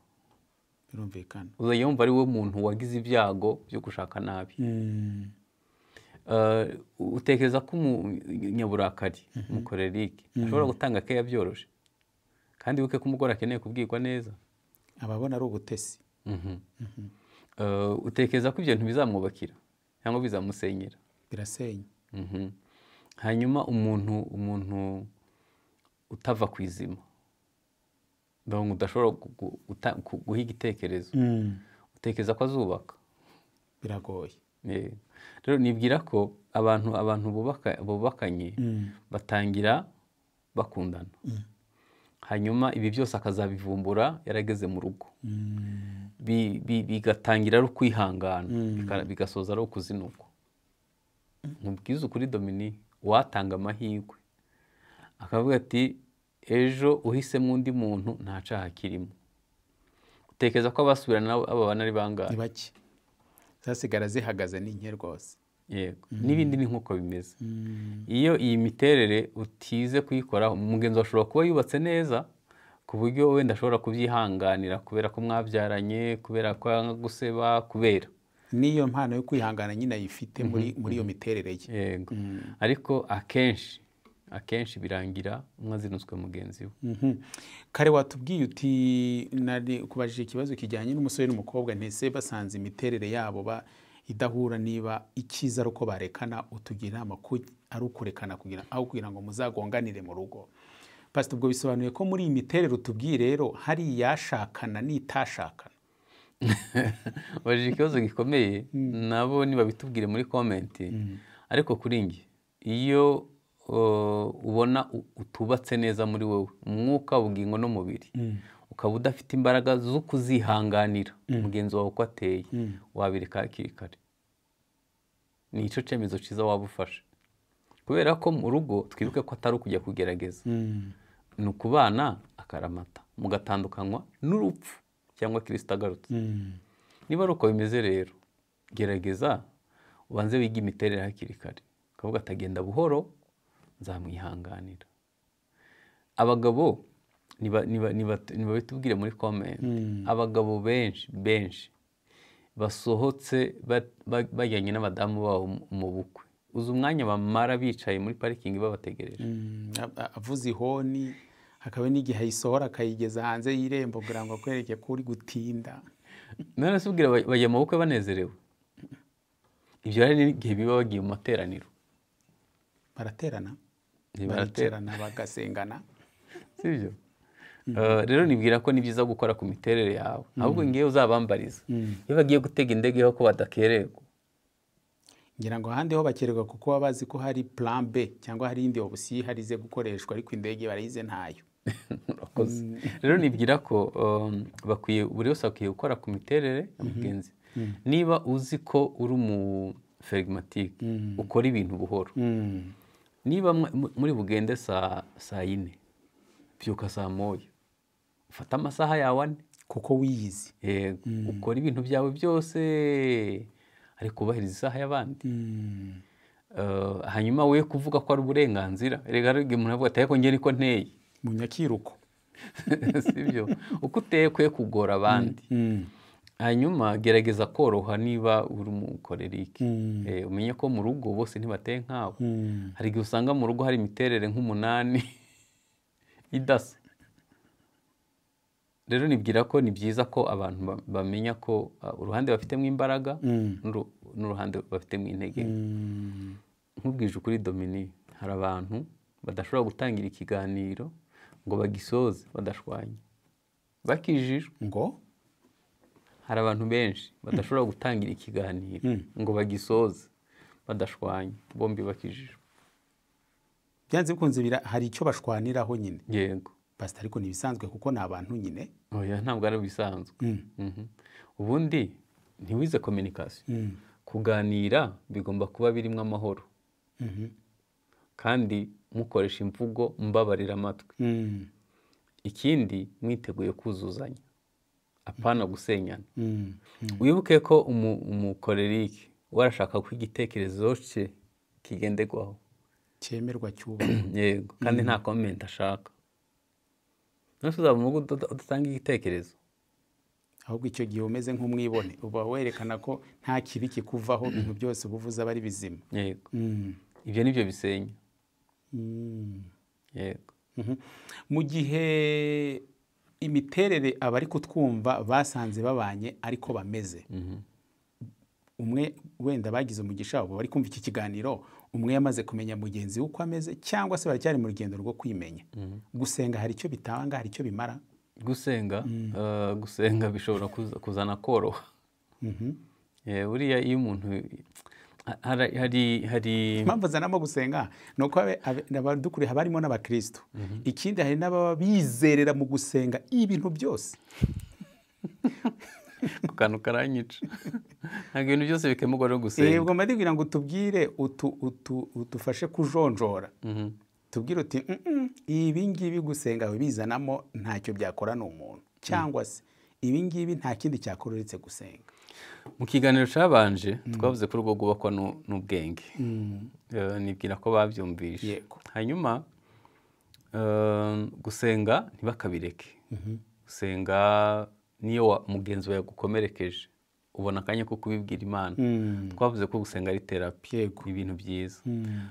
birumvikana, uzajya wumva ari we muntu wagize ibyago byo gushaka nabi. Utekereza ko umunyaburakari, umukorerike ashobora gutanga keya byoroshye, kandi wibuke ko umugore akeneye kubwirwa neza, ababona ari ubutesi. Utekereza ko ibyo bintu bizamwubakira cyangwa bizamusenyera? Birasenya. Hanyuma umuntu utava ku izima, udashobora guha igitekerezo, utekereza ko azubaka? Biragoye. Rero nibwira ko abantu bubakanye batangira bakundana, hanyuma ibi byose akazabivumbura yarageze mu rugo, bigatangira ari ukwihangana, bigasoza ari ukuzinukwa. Mubwiza ukuri Dominique, watanga amahirwe akavuga ati ejo uhisemo undi muntu nta cyaha kirimo, utekereza ko abasubirana ababana ari bangahe? Ni bake, zasigara zihagaze ni nke rwose. Yego. N'ibindi ni nk'uko bimeze. Iyo iyi miterere utize kuyikoraho, umugenzi ashobora kuba yubatse neza ku buryo wenda ashobora kubyihanganira kubera ko mwabyaranye, kubera ko yanga guseba, kubera niyo mpano yo kwihangana nyine ayifite muri iyo miterere ye. Yego. Ariko akenshi birangira umwe azinutswe mugenzi we. Kare watubwiye uti nari kubajije ikibazo kijyanye n'umusore n'umukobwa, ntese basanze imiterere yabo idahura, niba icyiza ari uko barekana, utugira inama ko ari ukurekana kugira ngo muzagonganire mu rugo. Pastor, ubwo bisobanuye ko muri iyi miterere utubwiye rero hari iyashakana n'itashakana? Wajije ikibazo gikomeye, nabo niba bitubwire muri komenti. Ariko kuri njye, iyo ubona utubatse neza muri wowe, umwuka, ubugingo n'umubiri, ukaba udafite imbaraga zo kuzihanganira mugenzi wawe uko ateye, wabireka hakiri kare. Ni icyo cyemezo cyiza waba ufashe, kubera ko mu rugo twibuke ko atari ukujya kugerageza, ni ukubana akaramata, mugatandukanywa n'urupfu cyangwa Kristo agarutse. Niba ari uko bimeze rero, gerageza ubanze wige imiterere hakiri kare, ukavuga atagenda buhoro, nzamwihanganira. Abagabo niba bitubwire muri comment. Abagabo benshi basohotse bajyanye n'abadamu babo mu bukwe, uzi umwanya bamara bicaye muri parikingi babategereje, avuze ihoni, hakaba n'igihe ayisohora akayigeza hanze y'irembo kugira ngo akwereke ko uri gutinda. None se ubwira bajya mu bukwe banezerewe? Ibyo hari n'igihe biba bagiye mu materaniro, baraterana bagasengana, sibyo? Rero nibwira ko ni byiza gukora ku miterere yawe, ahubwo ngiye uzabambariza iyo bagiye gutega indege ho ko badakererwa. Ngira ngo ahandi ho bakererwa kuko baba bazi ko hari plan B cyangwa hari indi option harize gukoreshwa, ariko indege barayize ntayo. Rero nibwira ko buri wese akwiye gukora ku miterere ya mugenzi. Niba uzi ko uri phlegmatique, ukora ibintu buhoro, niba muri bugende saa 4, byuka saa 1, ufata amasaha yawe 4 kuko wiyizi. Yego. Ukora ibintu byawe byose ariko ubahiriza isaha y'abandi. hanyuma we kuvuga ko ari uburenganzira, rega rege umuntu avuga ati ariko njye niko nteye mu nyakiruko sibyo, uko uteye kwe kugora abandi. Hanyuma gerageza koroha niba uri umukorerike, umenye ko mu rugo bose ntibateye nkawe. Hari igihe usanga mu rugo hari imiterere nk'umunani idasa. Rero nibwira ko ni byiza ko abantu bamenya ko uruhande bafitemo imbaraga n'uruhande bafitemo intege. Nkubwije ukuri Dominique, hari abantu badashobora gutangira ikiganiro ngo bagisoze badashwanye bakijijwe. ngo hari abantu benshi badashobora gutangira ikiganiro ngo bagisoze badashwanye bombi bakijijwe. byanze bikunze hari icyo bashwaniraho nyine. Yego pastor, ariko ntibisanzwe kuko ni abantu nyine. oya ntabwo ari bisanzwe. Ubundi ntiwize communication. Kuganira bigomba kuba birimo amahoro, kandi mukoresha imvugo mbabarira amatwi. Ikindi mwiteguye kuzuzanya, apana gusenyana. Wibuke ko umukorerike warashaka ko igitekerezo cye kigenderwaho, cyemerwa, cyubahwa. yego, kandi nta comment ashaka. Nose uzaba mu rugo udatanga igitekerezo, ahubwo icyo gihe umeze nk'umwibone, uba werekana ko nta kibi kikuvaho, ibintu byose ubuvuze aba ari bizima. yego. Ibyo nibyo bisenya. yego. Mu gihe imiterere abari kutwumva basanze babanye ariko bameze, umwe wenda bagize umugisha abo bari kumva iki kiganiro, umwe yamaze kumenya mugenzi we uko ameze, cyangwa se baracyari mu rugendo rwo kwimenya, gusenga hari icyo bitanga, hari icyo bimara. Gusenga bishobora kuzana koroha. Buriya iyo umuntu hari impamvu zanamo gusenga ni uko abadukuriye haba harimo n'abakristo. Ikindi hari n'ababa bizerera mu gusenga ibintu byose. ku kantu karanyica, ntabwo ibintu byose bikemurwa no gusenga. Ubwo mbabwira ngo tubwire udufashe kujonjora, tubwire uti ibi ngibi gusenga bizanamo ntacyo byakora n'umuntu, cyangwa se ibi ngibi nta kindi cyakora uretse gusenga. Mu kiganiro cyabanje twavuze ko urwo rwubakwa n'ubwenge. Nibwira ko babyumvishe. Hanyuma gusenga ntibakabireke. Gusenga niyo mugenzi wawe yagukomerekeje ubona akanya ko kubibwira Imana. Twavuze ko gusenga ari terapi, ibintu byiza.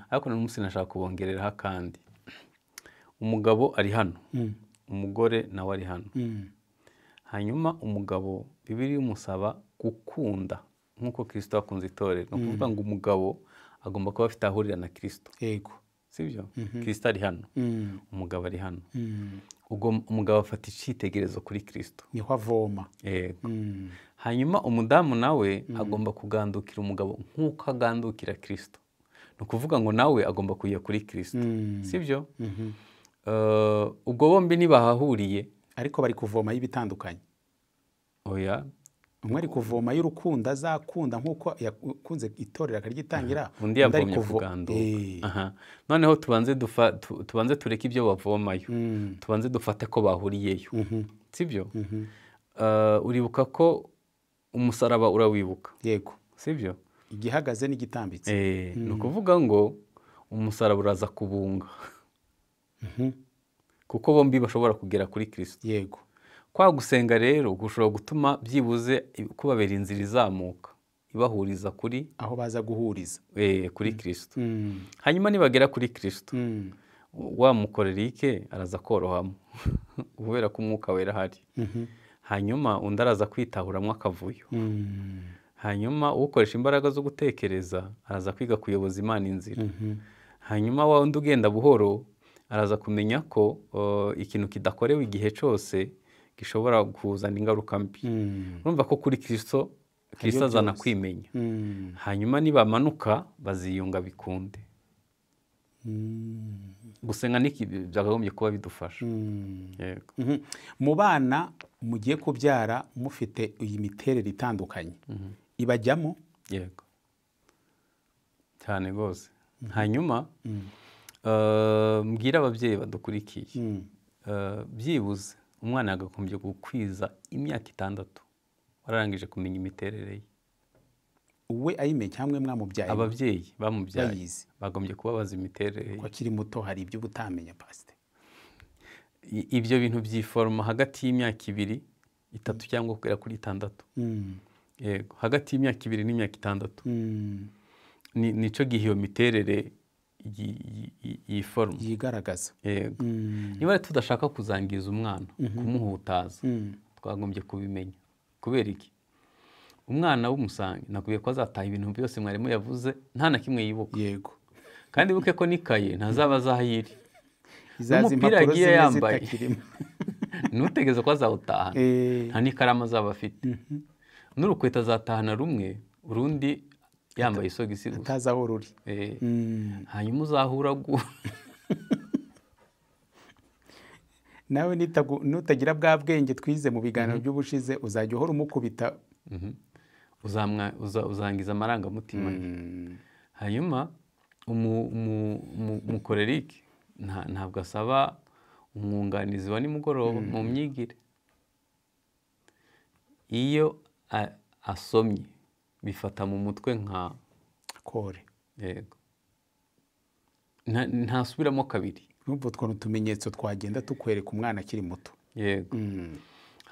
Ariko n'umunsi nashaka kubongereraho akandi. Umugabo ari hano, umugore nawe ari hano. Hanyuma umugabo Bibiliya imusaba gukunda nk'uko Kristo yakunze itorero. Ni ukuvuga ngo umugabo agomba kuba afite ahurira na Kristo. Yego. Sibyo? Kristo ari hano, umugabo ari hano. Umugabo afata icyitegererezo kuri Kristo, niho avoma. Yego. Hanyuma umudamu nawe agomba kugandukira umugabo nk'uko agandukira Kristo. Ni ukuvuga ngo nawe agomba kujya kuri Kristo. Sibyo? Ubwo bombi ntibahahuriye, ariko bari kuvoma y'ibitandukanye. Oya, umwe ari kuvoma y'urukundo azakunda nk'uko yakunze itorero akaryitangira, undi yavomye kuganduka. Noneho tubanze tureke ibyo bavomayo, tubanze dufate ko bahuriyeyo. Sibyo? Uribuka ko umusaraba urawibuka. Yego. Sibyo? Igihagaze n'igitambitse. Ni ukuvuga ngo umusaraba uraza kubunga, kuko bombi bashobora kugera kuri Kristo. Yego. Kwa gusenga rero gushobora gutuma byibuze kubabera inzira izamuka ibahuriza kuri aho baza guhuriza, kuri Kristo. Hanyuma nibagera kuri Kristo, wa mukorerike araza korohamo kubera ko umwuka wera ahari. Hanyuma undi araza kwitahuramwo akavuyo. Hanyuma ukoresha imbaraga zo gutekereza araza kwiga kuyoboza Imana inzira. Hanyuma wa undi ugenda buhoro araza kumenya ko ikintu kidakorewe igihe cyose gishobora kuzana ingaruka mbi. Urumva ko kuri Kristo azana kwimenya. Hanyuma nibamanuka baziyunga bikunde. Gusenga niki byakagombye kuba bidufasha. Yego. Mu bana mugiye kubyara mufite iyi miterere itandukanye, ibajyamo? Yego, cyane rwose. Hanyuma mbwira ababyeyi badukurikiye, byibuze umwana yagakombye gukwiza imyaka 6 wararangije kumenya imiterere ye. we ayimenye hamwe mwamubyaye ababyeyi bamubyaye bayizi. bagombye kuba bazi imiterere ye. ko akiri muto hari ibyo ubutamenya pasite. Ibyo bintu byiforoma hagati y'imyaka 2, 3 cyangwa kugera kuri 6. Yego, hagati y'imyaka 2 n'imyaka 6 nico gihe iyo miterere yiforoma yigaragaza. yego. Niba tudashaka kuzangiza umwana kumuhutaza twagombye kubimenya. kubera iki? Umwana w'umusange nakubwiye ko azataha ibintu byose mwarimu yavuze nta na kimwe yibuka. Yego. Kandi buke ko nikaye ntazaba azahiri. Izazi Umupira impapuro agiye zimwe yambaye zitakirimo. ntutegeze ko azawutahana. Nta n'ikaramu azaba afite. N'urukweta azatahana rumwe, urundi yambaye isogisi gusa. Atazi aho ruri. Hanyuma uzahura nawe nutagira bwa bwenge twize mu biganiro by'ubushize uzajya uhora umukubita. uzangiza amarangamutima ye. Hanyuma umukorerike ntabwo asaba umwunganizi wa nimugoroba mu myigire. Iyo asomye bifata mu mutwe nka kore. Yego. Ntasubiramo kabiri. N'ubwo twari utumenyetso twagenda tukwereka umwana akiri muto. Yego.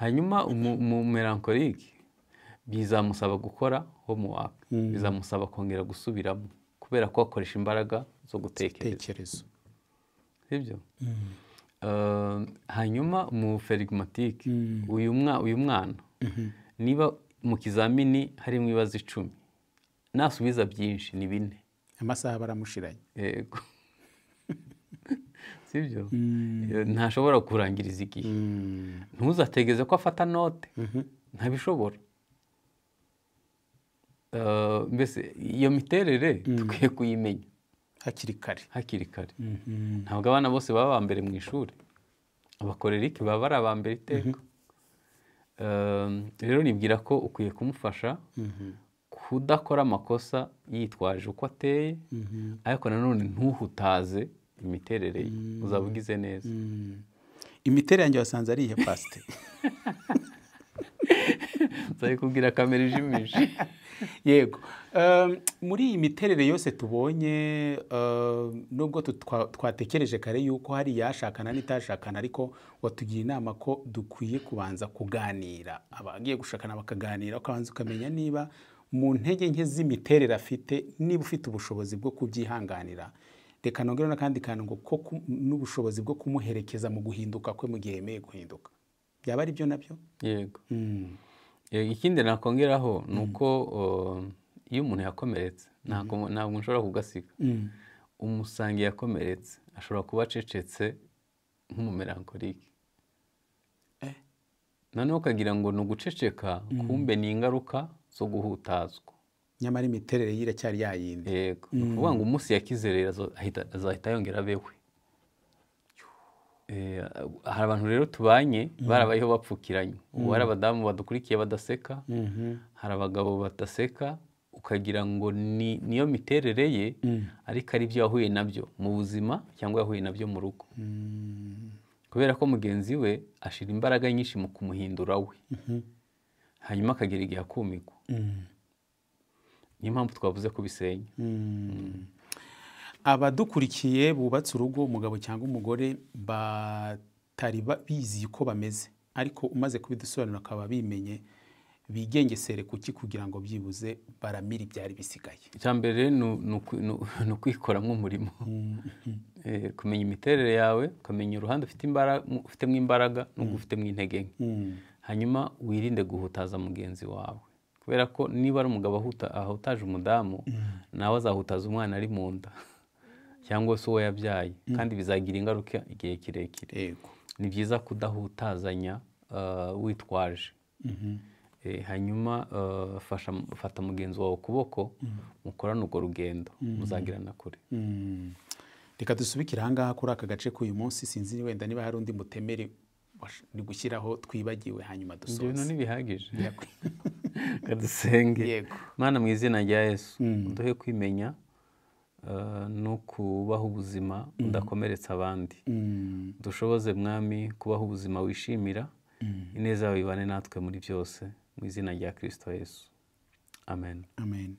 Hanyuma umumelankolike bizamusaba gukora homework. Bizamusaba kongera gusubiramo kubera ko akoresha imbaraga zo gutekereza. Sibyo? Hanyuma mu phlegmatique uyu mwana niba mu kizamini harimo ibibazo 10 nasubiza byinshi ni 4. Amasaha baramushiranye. Yego. Sibyo? Ntashobora kurangiriza igihe. Ntuzategeze ko afata note. Ntabishobora. Mbese iyo miterere tukwiye kuyimenya hakiri kare. Ntabwo abana bose baba mbere mu ishuri. Abakorerike baba ari abambere iteka. Rero nibwira ko ukwiye kumufasha kudakora amakosa yitwaje uko ateye, ariko nanone ntuhutaze imiterere ye. Uzaba ugize neza. Imiterere yanjye wasanze ari ihe pasite. Nzari kubwira kamera ijimije. Yego. Muri iyi miterere yose tubonye, nubwo twatekereje kare yuko hari yashakana n'itashakana, ariko watugiye inama ko dukwiye kubanza kuganira. Abagiye gushakana bakaganira, ukabanza ukamenya niba mu ntege nke z'imiterere afite, niba ufite ubushobozi bwo kubyihanganira. Reka nongere n'akandi kantu ngo ko n'ubushobozi bwo kumuherekeza mu guhinduka kwe mu gihe yemeye guhinduka. Byaba ari byo nabyo? Yego. Ikindi nakongeraho ni uko iyo umuntu yakomeretse ntabwo nshobora kugasiga. Umusange yakomeretse ashobora kuba acecetse nk'umumelankolike. Noneho ukagira ngo ni uguceceka, kumbe ni ingaruka zo guhutazwa. Nyamara imiterere ye iracyari yayindi. Yego. Ni ukuvuga ngo umunsi yakize rero azahita yongera abewe. Hari abantu rero tubanye barabayeho bapfukiranye. Ubu hari abadamu badukurikiye badaseka, hari abagabo badaseka, ukagira ngo niyo miterere ye, ariko ari byo yahuye nabyo mu buzima cyangwa yahuye nabyo mu rugo. Kubera ko mugenzi we ashira imbaraga nyinshi mu kumuhindura we, hanyuma akagira igihe akumigwa. Niyo mpamvu twavuze kubisenya. Abadukurikiye bubatse urugo, umugabo cyangwa umugore batari bizi uko bameze, ariko umaze kubidusobanura akaba bimenye, bigengesere kuki kugira ngo byibuze baramire ibyari bisigaye. Icyambere ni ukwikoramo umurimo. Kumenya imiterere yawe, ukamenya uruhande ufitemo imbaraga n'ubwo ufitemo intege nke. Hanyuma wirinde guhutaza mugenzi wawe, kubera ko niba ari umugabo ahutaje umudamu, nawe azahutaza umwana ari mu nda cyangwa se uwo yabyaye, kandi bizagira ingaruka igihe kirekire. Ni byiza kudahutazanya witwaje. Hanyuma fata mugenzi wawe ukuboko, mukorane urwo rugendo, muzagirana kure. Reka dusubikire aha ngaha kuri aka gace k'uyu munsi. Sinzi wenda niba hari undi mutemere ni gushyiraho twibagiwe, hanyuma dusoze. Ibyo ntibihagije. Kadusenge. Mana mu izina rya Yesu, uduhe kwimenya no kubaho ubuzima udakomeretsa abandi. Dushoboze mwami kubaho ubuzima wishimira, ineza yawe ibane natwe muri byose, mu izina rya Kristo Yesu. Amen. Amen.